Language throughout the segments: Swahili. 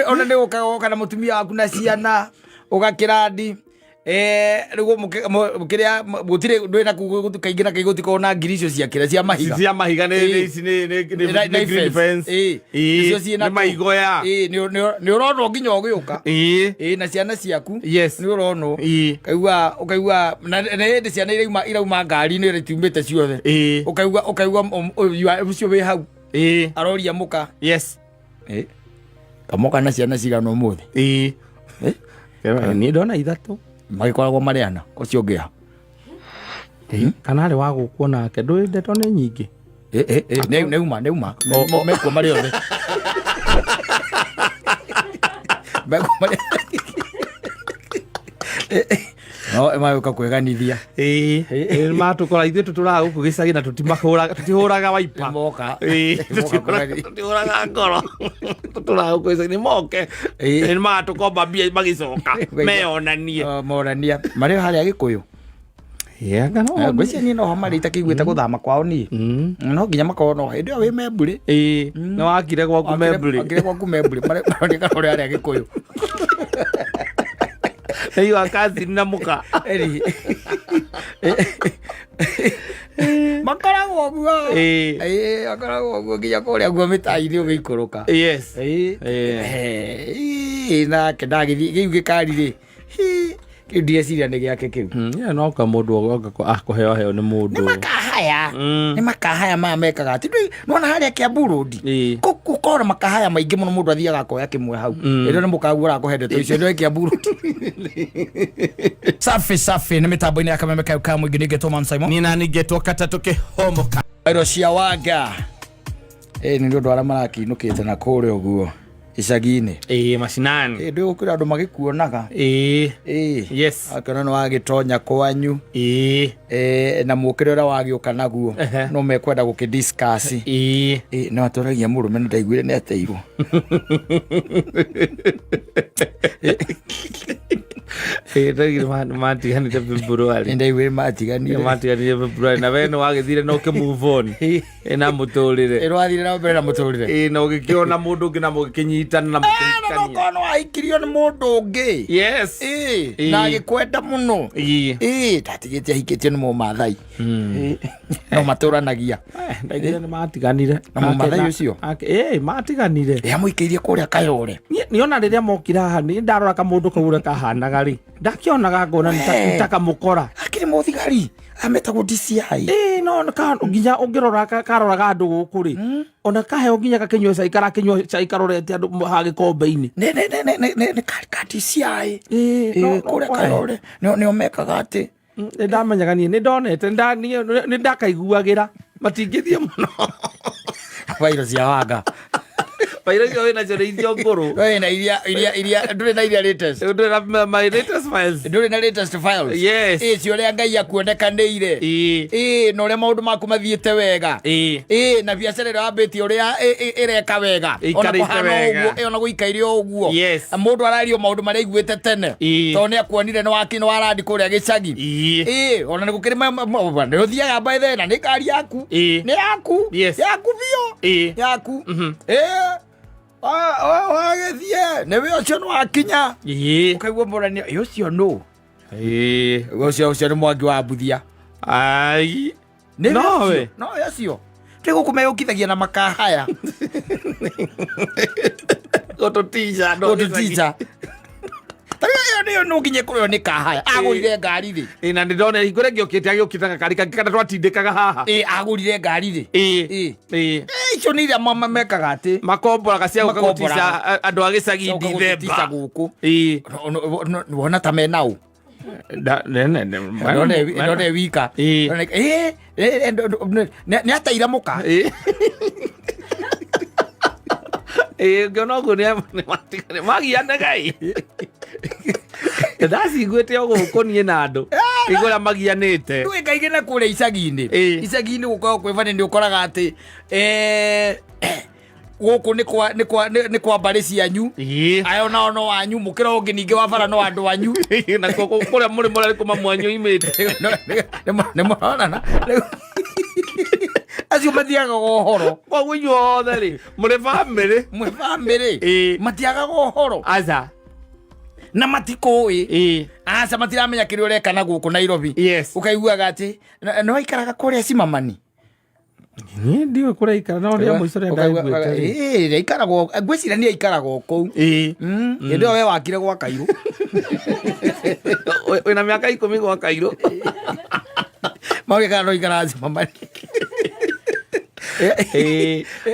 ona ne ukagoka na mutumia waku na ciana ugakirandi rigo mukiria gutire ndwina kaingi na kaigoti kona ngiricio cia kira cia mahiga ni green fence icio ciina maigoya ni urona nginya ugiuka na ciana ciaku ni urona ukaigua na hindi ciana irauma ngari ni ritumite ciothe ukaigua ucio wi hau aroria muka kamoka na ciana cigana umuthi ni ndona ithatu magikoragwo mariana ucio ngia kana ari wa gukuona nake ndui ndeto ni nyingi neuma mekwo mari othe mekwo mari no emayoka kweganithia matukora ithuĩ tũtũraga gũkũ gĩcagi na tũtihũraga waipa tũtihũraga ngoro tũtũraga gũkũ gĩcagi nĩ moke nĩ magatũkomba mbia magĩcoka meyonanie morania marĩ harĩa Gĩkũyũ ngwĩciria niĩ noho marĩ itakĩiguĩte gũthama kwao niĩ no nginya makorwo no hĩndĩ ĩyo wĩ membũrĩ nĩ wakire gwaku membũrĩ maroneka ũrĩa harĩa Gĩkũyũ Eyo akazi na muka makaragwo guo makaragwo guo nginya kũrĩa guo mĩtai-inĩ ũgĩikũrũka na kendagĩthiĩ kĩu gĩkari-rĩ kĩu ndĩreciria nĩ gĩake kĩu no ka mũndũ akũheo nĩ mũndũ nĩ makahaya maya mekaga ati nona harĩa Kiambu Road gũkorwo na makahaya maingĩ mũno mũndũ athiaga akoya kĩmwe hau ĩno nĩ mũkagu ũrakũhendete icio nĩ Kiambu Road safi nĩ mĩtambo-inĩ ya kameme kau ka mũingĩ nĩngetwo Man Simon niĩ na nĩngetwo Kata tũkĩhomoka iro cia wanga nĩ ũndũ arĩa marakinũkĩte na kũrĩa ũguo icagi-inĩ macinani ndĩ gũkĩra andũ magĩkuonaga akĩona nĩ wagĩtonya kwanyu na mũkĩre ũrĩa wagĩũka naguo no mekwenda gũkĩdiscuss no atũragia mũrũme nĩ ndaiguire nĩ ateirwo matiganire February ndaiguire matiganire February na we nĩ wagĩthire no ũkĩ move on na mũtũrĩre rwathire na mbere na mũtũrĩre na ũgĩkĩona mũndũ ũngĩ na mũgĩkĩnyitana na mũkĩnyitania no no aikirio nĩ mũndũ ũngĩ na agĩkwenda mũno tatigĩte ahikĩtio nĩ Mũmathai no matũranagia ndaigire nĩ matiganire na Mũmathai ũcio matiganire amũikĩirie kũrĩa Kayore niona rĩrĩa mokira haha nĩ ndarora kamũndũ kau ũrĩa kahanaga rĩ ndakĩonaga ngona nĩtakamũkora akĩrĩ mũthigari ametagwo DCI no nginya ũngĩrora karoraga andũ gũkũ rĩ ona kaheo nginya gakĩnyua cai karakĩnyua cai karorete andũ ha gĩkombe-inĩ nĩ ka DCI kũrĩa Kayore nĩo mekaga atĩ ndamenyaga niĩ nĩ ndonete nĩ ndakaiguagĩra matingĩthiĩ mũno vairo cia wanga vairo cio wĩna cio nĩ icio ngũrũ wĩna iria ndũrĩ na iria latest ndũrĩ na my latest files ndũrĩ na latest files cio ũrĩa Ngai akuonekanĩire na ũrĩa maũndũ maku mathiĩte wega na biacara ĩrĩa wambĩtie ũrĩa ĩreka wega ona kũhana ũguo ona gũikaire ũguo mũndũ arario maũndũ marĩa aiguĩte tene tondũ nĩ akuonire nĩ warandi kũrĩa gĩcagi ona nĩ gũkĩrĩ nĩ ũthiaga mbaithe na nĩ ngari yaku nĩ yaku biũ yaku wagĩthiĩ nĩ we ũcio nĩ wakinya ũkaigua mũrania ũcio nũ ũcio nĩ Mwangi wa Mbuthia nowe no ũcio rĩ gũkũ megũkithagia na makahaya gũtũtica Nĩyo no nginya kũrĩo nĩ kahaya agũrire ngari rĩ na ndĩrona hingũre ngĩũkĩte agĩũkĩte gakari kangĩ kana twatindĩkaga haha agũrire ngari rĩ icio nĩ iria mekaga atĩ makomboraga cia gũka gũtica andũ a gĩcagi ndithemba gũkũ wona ta menaũ none wika nĩ ataira mũka ngĩona ũguo nĩ magiane Ngai ndaciguĩte ũgũkũ niĩ na andũ igũrĩa magianĩte ndũĩ kaingĩ na kũrĩa icagi-inĩ gũkorwo kwĩbani nĩ ũkoraga atĩ gũkũ nĩ kwa mbarĩ cianyu ayo nao no wanyu mũkĩra ũngĩ ningĩ wa bara no andũ wanyu na kũrĩa mũrĩ mũrarĩ kuma mwanyu imĩte nĩ mũronana acio acio mathiaga ũhoro koguo inyuothe rĩ mũrĩ bamĩrĩ matiaga ũhoro aca na matikũĩ aca matiramenya kĩrĩa ũreka na gũkũ Nairobi ũkaiguaga atĩ no waikaraga kũrĩa Cimamani niĩ ndiũĩ kũrĩa ikara no rĩa mũico rĩa ndaiguĩte ikaragwo ngwĩciria nĩ ikaragwo kũu hĩndĩ ĩyo we wakire gwa Kairũ wĩna mĩaka 10 gwa Kairũ maugĩkara no ikara Cimamani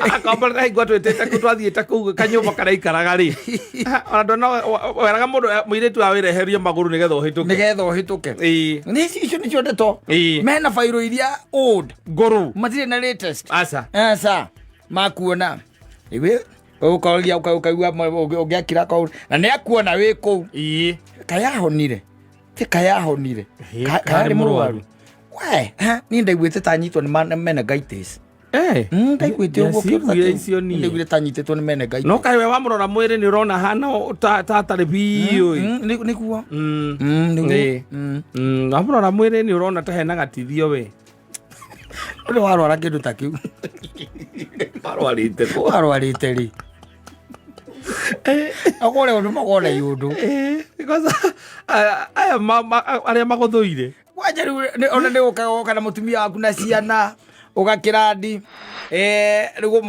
akomba igua twĩtĩte kũ twathiĩte kũu kanyũmba karĩa ikaraga rĩ ona ndona weraga mũndũ mũirĩtu awĩreherie magũrũ nĩgetha ũhĩtũke icio nĩcio ndeto mena bairũ iria old ngũrũ matirĩ na latest aca makuona ũkaũria ũkaigua ũngĩakira kaũndũ na nĩakuona wĩ kũu kayahonire ti kayahonire karĩ mũrwaru we niĩ ndaiguĩte ta nyitwo nĩ meningitis ndaiguĩte ũguo ndaiguĩte ta nyitĩtwo nĩ meningitis no kaĩ we wamũrora mwĩrĩ nĩ ũrona hana tatarĩ biũ nĩguo wamũrora mwĩrĩ nĩ ũrona ta hena gatithio we ũrĩ warwara kĩndũ ta kĩu warwarĩte rĩ akore ũndũ magona yũndũ aya arĩa magũthũire waja rĩu ona nĩ ũkagoka na mũtumia waku na ciana ũgakĩrandi rĩu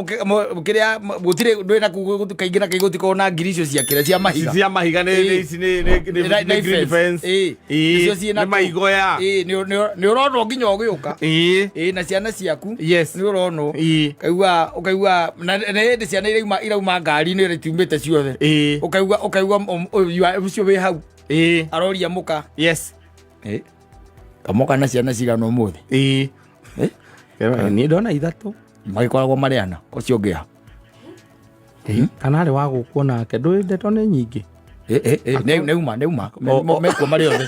mũkĩrĩa gũtirĩ ndwĩ na kaingĩ na kaingĩ gũtikorwo na ngiri icio ciakĩra cia mahiga nĩ green fence nĩ maigoya nĩ ũronwo nginya ũgĩũka na ciana ciaku nĩ ũronwo ũkaigua na hĩndĩ ciana irauma ngari-inĩ ĩrĩtiumĩte ciothe ũkaigua ũcio wĩ hau aroria mũka kamoka na ciana cigana ũmũthĩ niĩ ndona 3 magĩkoragwo marĩ ana ũcio ũngĩ ha kana arĩ wa gũkwo nake ndũĩ ndeto nĩ nyingĩ neuma mekuo marĩ othe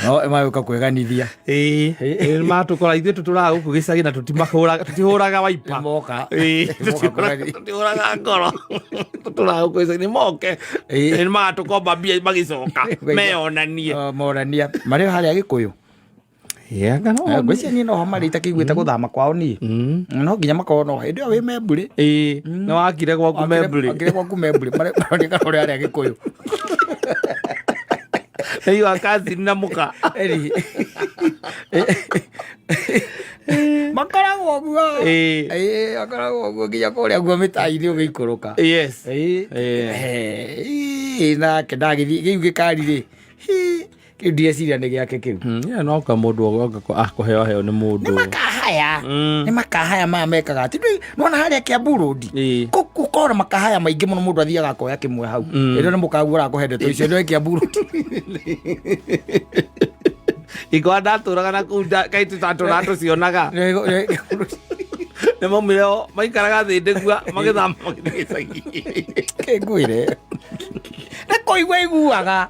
no magĩũka kwĩganithia matũkora ithuĩ tũtũraga gũkũ gĩcagi na tũtihũraga waipa tũtihũraga ngoro tũtũraga gũkũ gĩcagi nĩ moke nĩ magatũkomba mbia magĩcoka meyonanie morania marĩ harĩa Gĩkũyũ ngwĩciria niĩ noho marĩ itakĩiguĩte gũthama kwao niĩ no nginya makorwo no hĩndĩ ĩyo wĩ Memburi nĩ wakire gwaku Memburi maroneka ũrĩa harĩa Gĩkũyũ Eyo kazi na muka makaragwo guo makaragwo guo nginya kũrĩa guo mĩtai-inĩ ũgĩikũrũka na kendagĩthiĩ kĩu gĩkari rĩ kĩu ndĩreciria nĩ gĩake kĩu no ka mũndũ akũheo nĩ mũndũ nĩ makahaya maya mekaga atĩ nĩwona harĩa Kiambu Road gũkorwo na makahaya maingĩ mũno mũndũ athiaga akoya kĩmwe hau ĩrĩa nĩ mũkagu ũrakũhe ndeto icio nĩwe Kiambu Road ikwa ndatũraga na kũu kaitũ tatũra tũcionaga nĩ maumire maikaraga thĩ ndĩgua magĩthama gĩcagi kĩngwĩre nĩ kũigua iguaga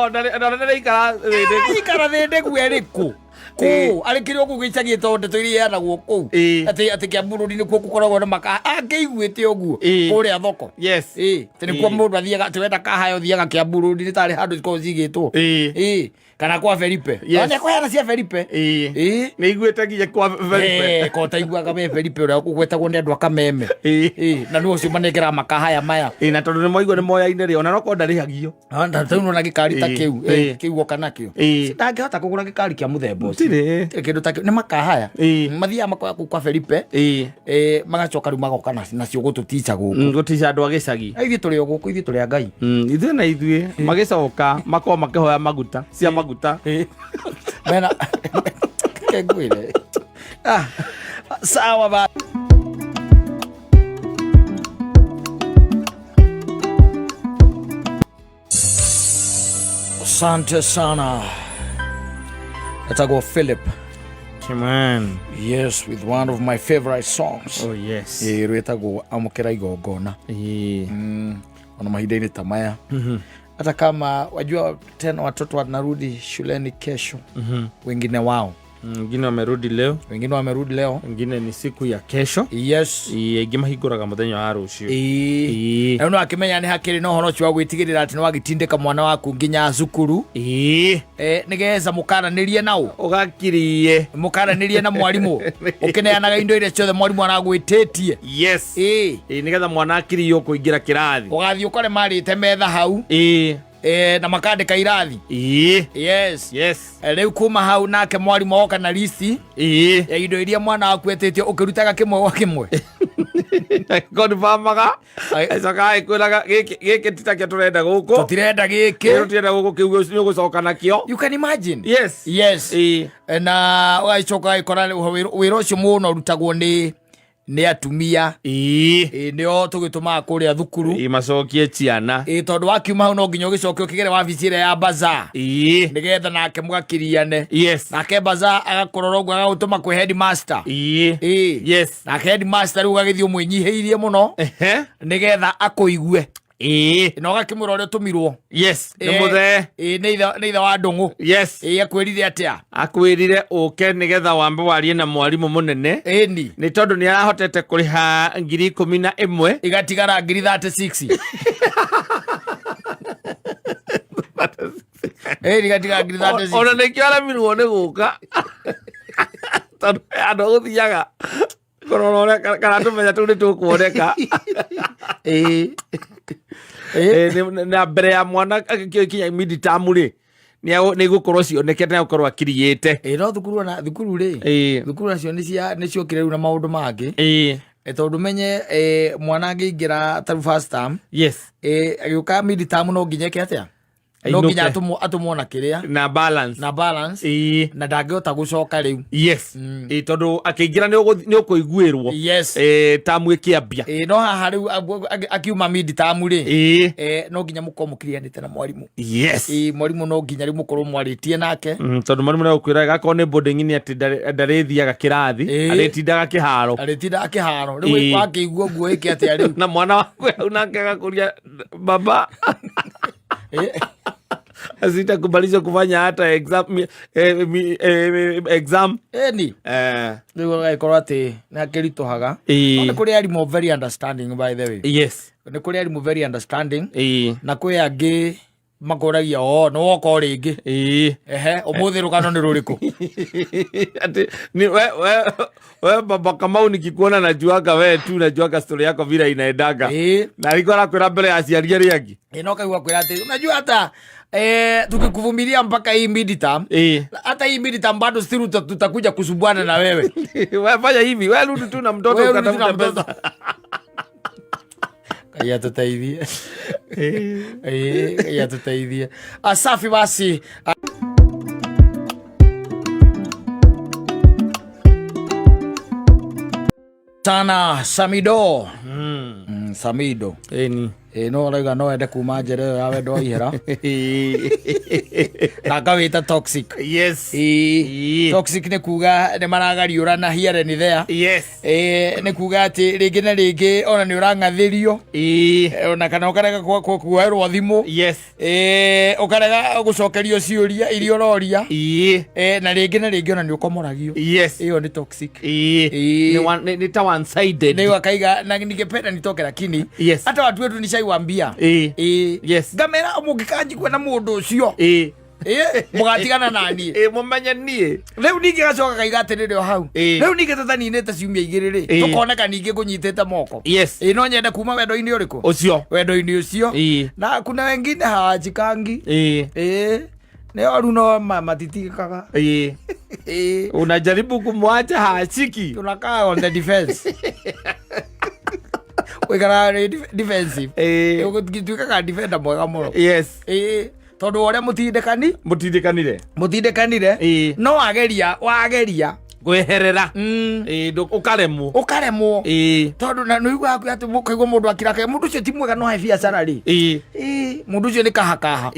ona ikara thĩ ndĩgua ĩrĩkũ kũu arĩkĩrĩ ũguo gĩcagi tondũ ndeto iria iheanagwo kũu atĩ Kiambu Road nĩkuo gũkoragwo na akĩiguĩte ũguo kũrĩa thoko atĩ nĩkuo mũndũ athiaga atĩ wenda kahaya ũthiaga Kiambu Road nĩ tarĩ handũ cikoragwo cigĩtwo kana kwa Felipe nĩ kũheana cia Felipe nĩ iguĩte nginya kwa Felipe ko taiguaga we Felipe ũrĩa ũgwetagwo nĩ andũ a Kameme na nĩ ũcio manengera makahaya maya na tondũ nĩ moigua nĩ moya-inĩ rĩo na no korwo ndarĩhagio tondũ na gĩkari ta kĩu oka nakĩo ndangĩhota kũgũra gĩkari kĩa mũthemba ũcio kĩndũ ta kĩu nĩ makahaya mathiaga makoya kũu kwa Felipe magacoka rĩu magoka nacio gũtũtica gũkũ gũtica andũ a gĩcagi ithuĩ tũrĩ o gũkũ ithuĩ tũrĩ a Ngai ithuĩ na ithuĩ magĩcoka makorwo makĩhoya maguta cia maguta mena kengwire sawa ba asante sana let's Philip man. Yes, with one of my favorite songs. Oh yes. Rwetagwo amũkĩra igongona. Ona mahinda-inĩ ta maya. Hata kama wajua tena watoto wanarudi shuleni kesho. Wengine wao Wengine wamerudi leo. Wengine ni siku ya kesho. Yes. Ingi mahinguraga muthenya wa rucio. Na no akimenya ni hakiri no horo chwa gwitigirira ati no agitindika mwana waku nginya cukuru. Nigeza mukananirie nao. Ugakirie. Mukananirie na mwarimu. Ukineanaga indo ile ciothe mwarimu anagwititie. Yes. Nigetha mwana akirio kuingira kirathi. Ugathii ukore marite metha hau. Na makandika irathi. Yes. Riu kuma hau nake mwarimu oka na listi ya indo iria mwana waku etitio ukirutaga kimwe wa kimwe. Confirmaga aicoka ikwiraga giki titakio turenda guku tutirenda giki turenda guku kiugo ni gucoka nakio. You can imagine. Yes. Na aicoka ikora wira ucio muno rutagwo ni atumia nio tugituma kuria thukuru macokie ciana tondu wakiuma hau no nginya ugicoke ukigere wabici ire ya baza nigetha nake mugakiriane. Nake baza agakorora uguo agagutuma kwi headmaster. Nake headmaster riu agithii umwinyihiirie muno nigetha akuigue no gakimura uri tumirwo. Ni muthe ni itha wa ndungu. Akwirire atia? Akwirire uke nigetha wambe warie na mwarimu munene ni tondu ni arahotete kuriha 11,000 igatigara 36. Igatigara 36. Ona nikio aramirwo ni guka tondu andu guthiaga korora kana tumenya tu ni tukuoneka. Na mbere ya mwana kinya miditamu ri ni gukorwo cionekete na gukorwo akiriite. No thukuru nacio ni ciokire riu na maundu mangi. Tondu menye mwana angiingira ta first term agiuka miditamu no nginya ke atia no nginya atumwo na kiria na balance na ndangihota gucoka riu. Tondu akiingira ni ukuiguirwo tamu ikiambia. No haha riu akiuma miditamu ri no nginya muko mukirianite na mwarimu. Mwarimu no nginya riu mukorwo mwaritie nake tondu mwarimu no kwira gako ni boarding ni ati ndarithiaga kirathi aritindaga kiharo riu wakiigua guo iki atia riu na mwana waku au nake agakuria baba asita kubalisha kufanya hata exam riu agaikorwo ati nakirituhaga. Ni kuri arimu very understanding by the way. Ni kuri arimu very understanding na kwi angi makoragia no woko ringi umuthi rugano ni ruriku ati ni we baba Kamau nikikuona najuaga we tu najuaga story yako vile inaendaga na alikuwa anakwenda mbele ya aciari aria angi no kaigua kwira ati unajua hata tukikuvumilia mpaka hii midterm hata hii midterm bado still tutakuja kusubuana na wewe. Wewe fanya hivi, wewe rudi tu na mtoto ukatafuta pesa. Kaya tutaidhia. Kaya tutaidhia. Asafi basi. Sana Samido. Samido. No raiga no ende kuma njere ya wendo ihera nakawita toxic. Toxic ni kuga ni maragariura na here ni there. Ni kuga ati ringi na ringi ona ni urangathirio ona kana ukarega kuerwo thimu ukarega gucokerio ciuria irio roria na ringi ona ni ukomoragio. Iyo ni toxic. Ni ta one sided. Ni wakaiga na ningependa nitoke lakini hata watu wetu ni wambia ngamera mugikanji kwena mundu ucio mugatigana nani mumenye nie riu ningi gacoka kaiga atiriri hau riu ningi tataninite ciumia igiriri tukoneka ningi kunyitite moko no nyende kuma wendo-ini uriku ucio wendo-ini ucio na kuna wengine hawajikangi ne oru no matitikakaga unajaribu kumwacha hachiki tunakaa on the defense wikara defensive tuikaga defender mwega muno tondu uria mutindikanire no wageria gweherera ukaremwo tondu na nuigua ati mukaigwa mundu akiraka mundu ucio ti mwega no hai biacara ri mundu ucio ni kahakaha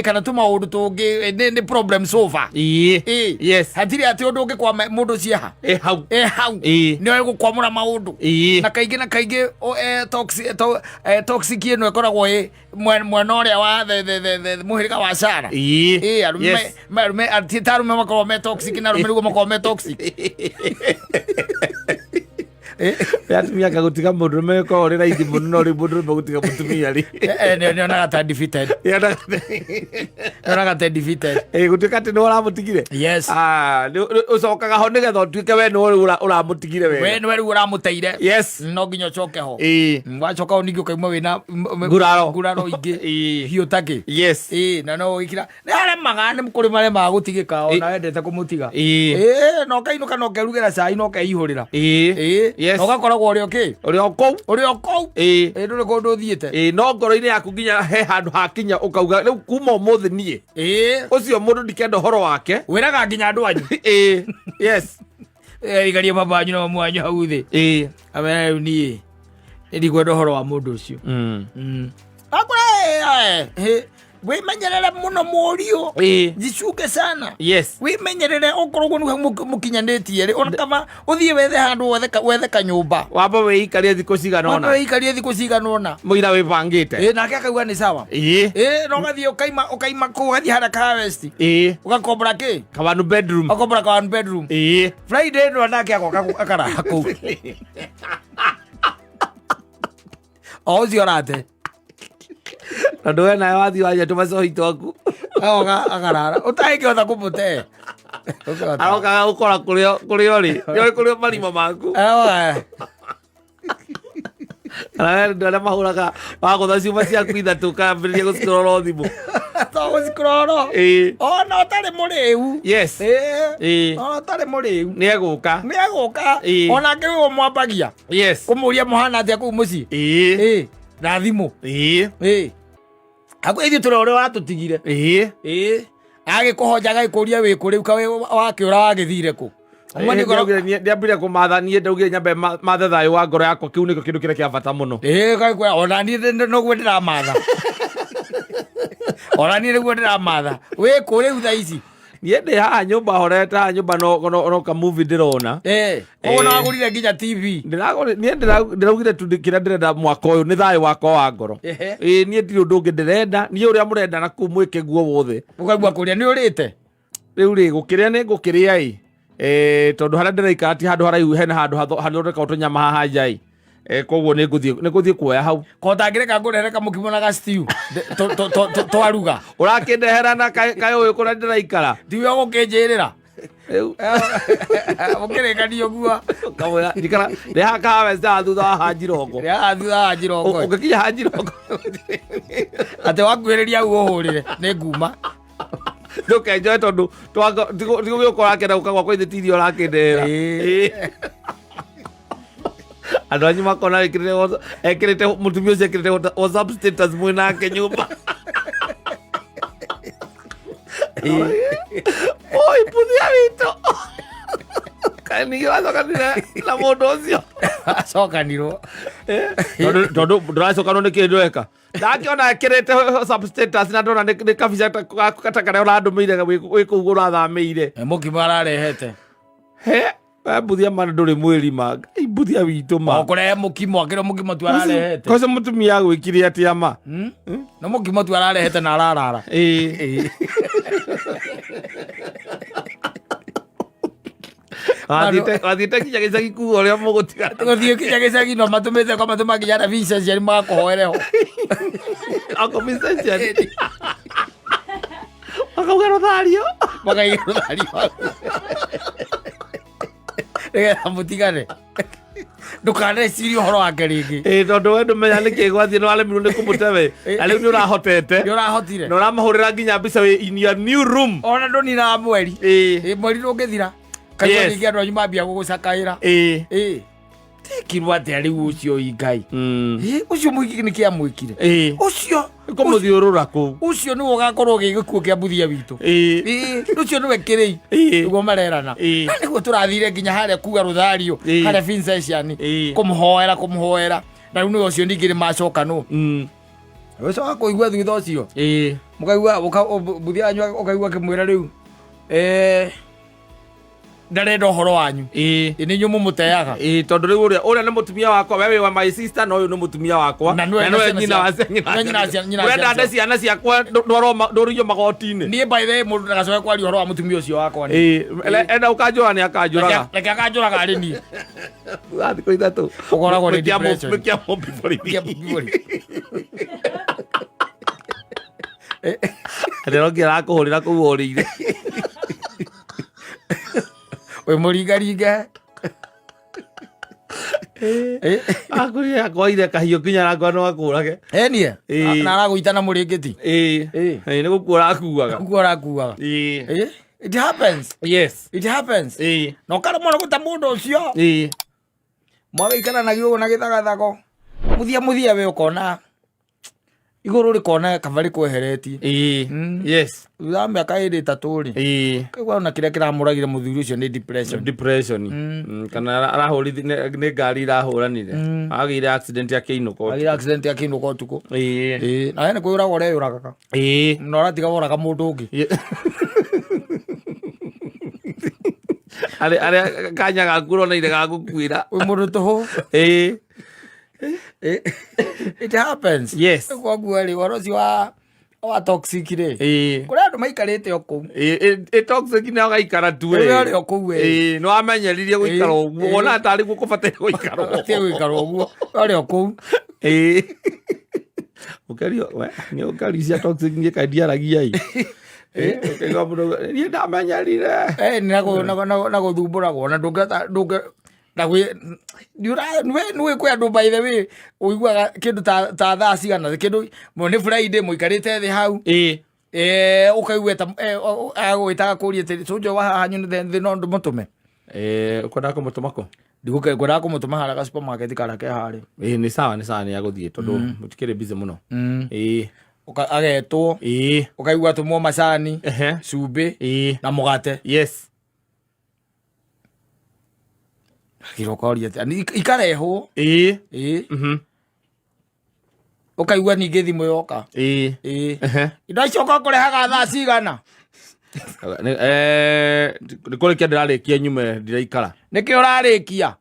kana tu maundu tungi ni problem solver hatiri ati undu ungi kwa mundu ciaha hau ni gukwamura maundu na kaingi toxic ino ikoragwo mwena uria wa muhiriga wa cara arume atitarume makorwo me toxic na arume rugo makorwo me toxic atumia kagutiga mundurume ko uri raithi muno no ri mundurume gutiga mutumia ri ne ona gata defeated ona gata defeated gutika ati no uramutigire yes ucokaga ho nigetha utuike we no uramutigire we no uri uramuteire yes no nginya ucoke ho wacoka ho ningi ukaima wina nguraro ingi hiu taki yes na no ikira ne ale magane mukuri mare ma gutigika ona wendete kumutiga no kainuka no kerugira cai no keihurira yes no gakoragwo uri okay uri okou nduri kundu thiete no ngoro-ini yaku nginya he handu hakinya ukauga riu kuma umuthi nie ucio mundu ndikenda horo wake wiraga nginya andu anyu yes igarie babanyu no mwanyu hau thi amena riu nie ndikwenda horo wa mundu ucio akora wimenyerere muno murio jicunge sana yes wimenyerere okorwo mukinyanĩtie ri ona kama uthie wethe handu wethe kanyumba wamba weikarie thikũ cigana ũna mũira wĩbangĩte nake akauga nĩ sawa no gathie ukaima kũu gathie harĩa Harvest ugakombora kĩ kawanu bedroom ugakombora kawanu bedroom Friday no nake agoka akaraha kũu ocio rate tondu we nawe wathi waja tumacohi twaku agarara utangĩhota kũmũte arokaga gũkora kũrĩa ũrĩ marima maku arawe ndũ arĩa mahũraga wagũtha ciuma ciaku ithatũ kambĩrĩria gũcikorora thimũ togũcikororo ona ũtarĩ mũrĩu yes ona ũtarĩ mũrĩu nĩegũka onake wĩ mwambagia yes kũmũria mũhana atĩa kũu mũciĩ na thimũ akå ithuä tå re å rä a watåtigire agä kå honja agagä kå ria wä kå rä u kawe wakä å ra wagä thire kå ndiambire kå matha niä ndaugire nyambe mathe thayå wa ngoro yakwa kä u nä kä kä ndå kä rä kä a bata må no ona niä noguo ndä ramatha ona niä nä guo ndä ramatha wä kå rä u tha ici niä ndä haha nyå mba horete haha nyå mba no kamuvi ndä rona koguo nawagå rire nginya tv niä ndä raugire tu kä rä a ndä renda mwaka å yå nä thayå wakwa wa ngoro niä ndirä å ndå å ngä ndä renda niä å rä a må renda na kuu mwä kä guo wothe å kaigua kå rä a nä å rä te rä u rä gå kä rä a nä ngå kä rä a tondå harä a ndä raikara ti handå haraihu hena handå hathondekagwo tå nyama haha njai koguo nä ngå thiä kuoya hau kotangä reka ngå rehere kamå kimo na gastew twaruga å rakä ndehera na kayå å yå kå rä a ndä raikara tiwe gå kä njä rä ra å kä rä kanio guo rä ha kahawe thutha wa hanjirongo å gä kinya hanjirongo atä wakuä rä ria au å hå rä re nä nguma ndå kenjoe tondå tigå gä å kora kenda gå kagwa kwaithä tirio å rakä ndehera andå anyu makona ekä rä te må tumia å cio ekä rä te WhatsApp status mwä nake nyå mba oi puthia witå kanigä wacokanire na må ndå å cio acokanirwo tondå ndå racokanwo nä kä ndå eka ndakäona ekä rä te WhatsApp status na ndona nä kabica kata karä a å randå mä ire wä kå u å rathamä ire må kimo ararehete mbuthia mana ndå rä mwä rima mbuthia witå ma kå rehe må kimo akä rwo må kimo tu ararehete koca må tumia gwä kire atä ama no må kimo tu ararehete na ararara wathiä te kinya gä cagi kuga å rä a må gå tiga gå thiä kinya gä cagi no matå mä te ko matå manginya na visa ciarä magakåhoere ho makauga rå thario makaiga rå thario nä getha må tigane ndå kaneciria å horo wake rä ngä tondå we ndå menya nä kä gwathiä nä waremirwo nä kå må te we na rä u nä å rahotete nä å rahotire na å ramahå rä ra nginya mbica in your new room ona ndå ninaga mweri mweri ndå ngä thira kaigua rä ngä andå anyu mambia gå gå cakaä ra tekirwo atä rä u å cio ingai å cio må ingä nä kä amwä kire å cio ko må thiå rå ra kå å cio nä å gakorwo gä gä kuo kä ambuthia witå å cio nä we kä rä i guo marerana na nä guo tå rathire nginya harä a kuga rå thario harä a kå må hoera na rä u nä å cio ningä nä macoka nå å coka kå igua thutha å cio må kaigua mbuthia wanyu å kaigua akä mwä ra rä u ndarenda å horo wanyu nä nyå må må teaga tondå rä u å rä a nä må tumia wakwa we wa my sister na å yå nä må tumia wakwa na wenda nde ciana ciakwa ndå rå magoti-inä niä mbaithe må ndå ndagacoke kwaria å horo wa må tumia å cio wakwa enda å kanjå ra nä akanjå raga reke akanjå raga arä niä thikå ithatå å koragwo mä kä amå ndä ngä rakå hå rä ra kå u å rä ire we må ringaringa akå akoire kahiå kinya rakwa no akå rage nie na aragå itana må rä ngä ti nä gå kua rakuaga rakuaga it happens na å karemwo nä gå ta må ndå å cio mwagä ikananagio å gå na gä thagathako må thia we å kona igå rå rä kona kaba rä kweheretie thutha mä aka ä rä tatå rä kaigua na kä rä a kä ramå ragire må thuri å cio nä depression kana arahå ri nä ngari irahå ranire agä ire accident akä inå ka å tukå nawe nä kwä å raga å reyå ragaga na å ratiga woraga må ndå å ngä arä kanya gaku roneire gagå kuä ra wä må ndå tå hå it happens kwaguo rä waro cio wa toxic rä kå rä andå maikarä te o kå u toxic nä gaikara tu rä o kå u nä wamenyeririe gå ikara å guo wona tarä guo kå bataire gå ikara å guo rä o kå u å kerio nä å kari cia toxic nä kandiaragiai niä ndamenyerire na gå thumbå ragwo na nä kwä andå by the way å iguaga kä ndå ta thaa cigana kä ndå nä Friday må ikarä te thä hau å kaigua agå ä taga kå ria tä cånjo wa haha nyå thä no ndå må tå me å kwendaga kå må tå mako ngwendaga kå må tå ma haraga supermarket karake harä nä sawa nä agå thiä tondå må tikä rä busy må no agetwo å kaigua tå mwo macani cumbä na må gate kirokoria ikarehwo ukaigua ningä thimå yoka indo icoka kå rehaga thaa cigana nä kå rä kia ndä rarä kia nyume ndiraikara nä kä å rarä kia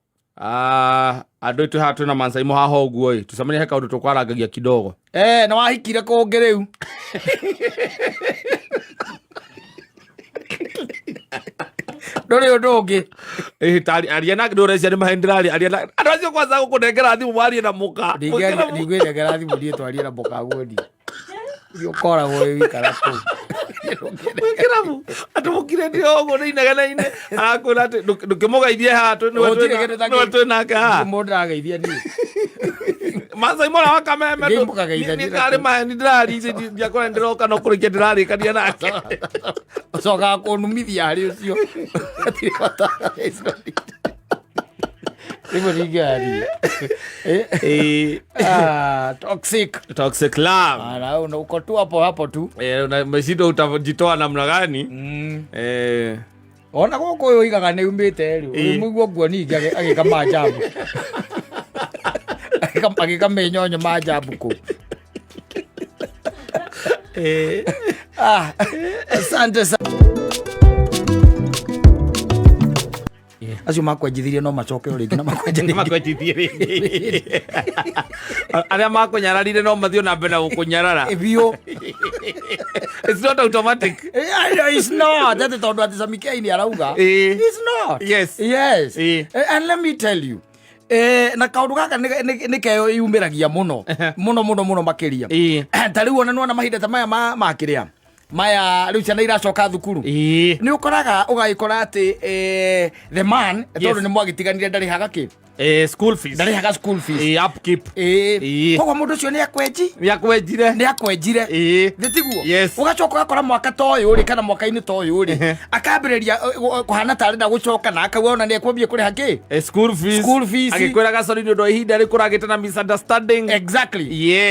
andå aitå haha twä na mancaimo haha å guo tå cemania he kaå ndå tå kwarangagia kidogo na wahikire kå ngä rä u ndå rä å ndå å ngä aria na ndå recia nä mahä ndä aria andå acio kwanza gå kå nengera thimå warie na må ka ndigwä nengera thimå ndiä twarie na må ka guondi å koragwo wä wikara kå kiramu andå må kire ndä o gå nä inegenainä arakwä ra atä ndå kä må geithie haha twä nake haha må ndå rageithia niä mancaimo na wakameme nä karä maheni ndä raricä ndiakora ndä roka no kå rä kia ndä rarä kania nake å cokaga kå numithia harä å cio rä må ringari toxic love uko tu hapo tu na umeshindwa utajitoa namna gani ona gå kå yå igaga nä umä te rä må guo nguo ningä agä ka manjambu agä ka mä nyonyo manjambu kå asante acio makwenjithirie no macoke o rĩngĩ na makwenjithie rĩngĩ arĩa makũnyararire no mathiĩ na mbere na gũkũnyarara biũ it's not automatic it's not that tondũ atĩ Sami K nĩ arauga it's not yes and let me tell you na kaundu gaka nä keo yumä ragia må no makä ria ta rä u ona nä wona mahinda ta maya makä rä a maya riu ciana iracoka thukuru ni ukoraga ugagikora ati the man tondu ni mwagitiganire ndarihaga ki school fees ndarihaga school fees upkeep koguo mundu ucio ni akwenjire nditiguo ugacoka ugakora mwaka ta uyu ri kana mwaka-ini ta uyu ri akambiriria kuhana tarenda gucoka na akauga ona ni ekwambia kuriha ki school fees agikwira gacori ni ndo ihinda rikuragite na misunderstanding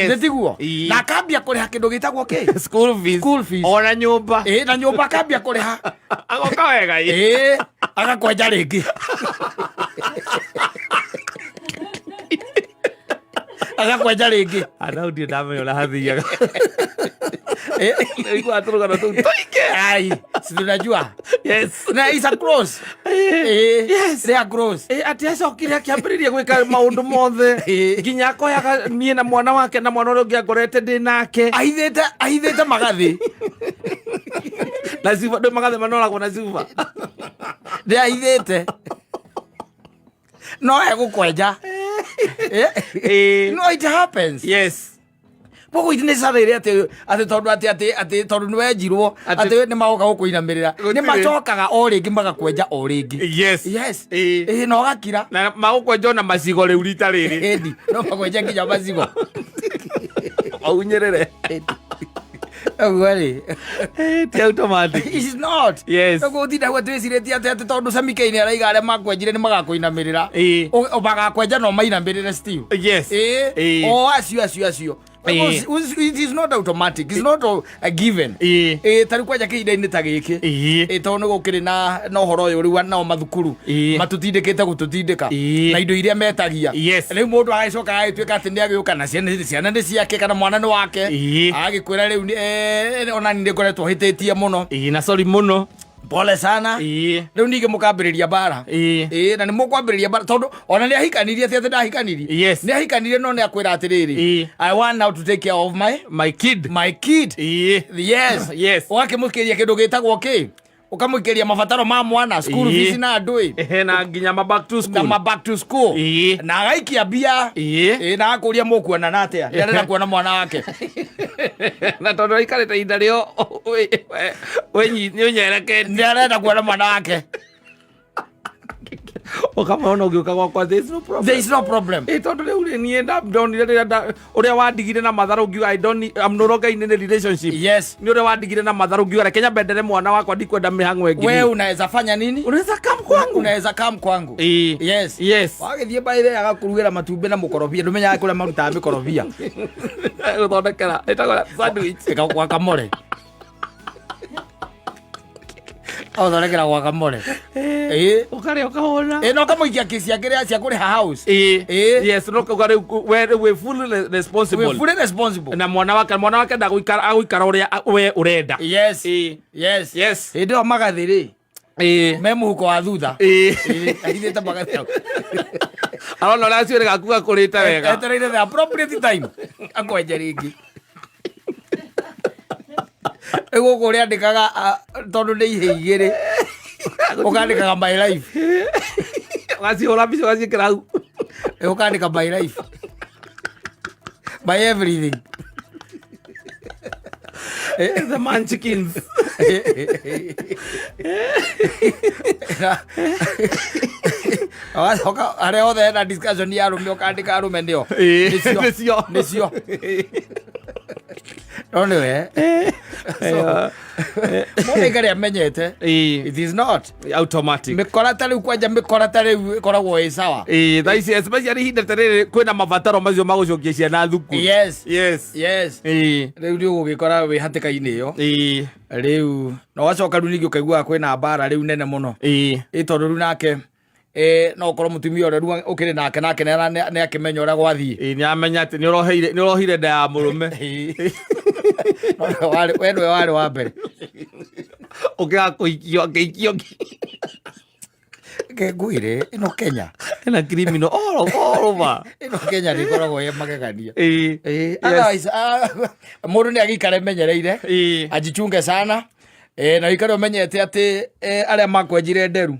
nditiguo na akambia kuriha kindu gitagwo ki school fees ona nyumba na nyumba akambia kuriha agoka wega agakwenja ringi agakwenja ringi ana ndio ndamenya na hathiaga iko aturugana tu toike ai si tunajua na is a cross they are cross ati acokire akiambiriria gwika maundu mothe nginya akoyaga nie na mwana wake na mwana uria ungi angorete ndi nake ahithite magathi na sifa ndo magathi manora kuna sifa they ahithite no egukwenja no it happens Pogo itine sarere ate tondu ate tondu nwenjirwo ate ni magoka gukuinamirira ni macokaga o ringi magakwenja o ringi no gakira na magukwenja na macigo riu rita riri no magwenja nginya macigo aunyerere Agwari. Ti automatic. It's not. Togo thida gwa twiciretie ate tondu Samike-ini araiga aria makwenjire ni magakuinamirira o bagakwenja no mainamirire still o acio it is not automatic, it's not a given tari kwenja kihinda-ini ta giki tondu gukiri na horo uyu riu nao mathukuru matutindikite gututindika na indo iria metagia riu mundu agacoka agituika ati ni agiuka na ciana ni ciake kana mwana ni wake agikwira riu ona ni ngoretwo hititie muno na sorry muno pole sana riu ninge mukambiriria bara na ni mukwambiriria bara tondu ona ni ahikanirie ati ndahikanirie ni ahikanirie no ni akwira atiriri I want now to take care of my kid wakimukiria kindu gitagwo ki ukamukiria mabataro ma mwana school fees na ndui na nginya ma back to school na agaikia bia na akuria mukuona na atia ndirenda kuona mwana wake na tondu ikarite ihinda rio nyereke ndirenda kuona mwana wake ukamaona ugiuka gwakwa there is no problem tondu riu ni ndonire uria wandigire na matharu ngiuga I'm no longer in a relationship ni uria wandigire na matharu ngiuga Kenya bendere mwana wakwa ndikwenda mihang'o ingi wewe unaweza fanya nini unaweza come kwangu wagithie baire agakurugira matumbi na mukorobia ndumenyaga kuria marutaga mikorobia guthondekera etagora sandwich kwa kamore thondekera gwa kamore ukaria ukahona no kamuikia kisi akiria cia kuriha house no kugare we fully responsible na mwana wake ndaguikara uria we urenda ndio magathiri me muhuko wa thutha ahithite magathi arona uria ciore gakuga kurite wega etereire the appropriate time akwenja ringi ego kuria ndikaga tondu ni ihe igiri ukandikaga my life ugacihura mbica ugaciikira hau ukandika my life my everything the munchkins aria othe na discussion ya arume ukandika arume ndio nicio no niwe mundu garia amenyete it is not automatic mikora ta riu kwanja mikora ta riu ikoragwo i sawa thaisi especially ihinda ta riri kwina mabataro macio magucokia ciana thukuru riu ndio gugikora wi hatika-ini iyo riu no wacoka riu ningi ukaigua kwina mbara riu nene muno tondu riu nake no korwo mutumia ore ruo ukiri nake ne akimenya ora gwathie ni amenya ati ni urohire nda ya murume wendwe wari wa mbere ukigakuikio ngeikio ngwire ino Kenya ina criminal all over ino Kenya ni koragwo ye magegania mundu ni agikare menyereire ajichunge sana na ikaro menyete ati aria makwenjire nderu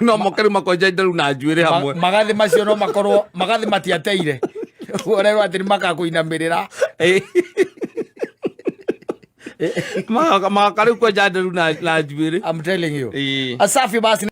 no mokeru makwenjire nderu na njuire hamwe magathi macio no makorwo magathi matiateire orero ati ni makakuinamirira Makariu kwa jadaru na jwiri. I'm telling you. Asafi basi.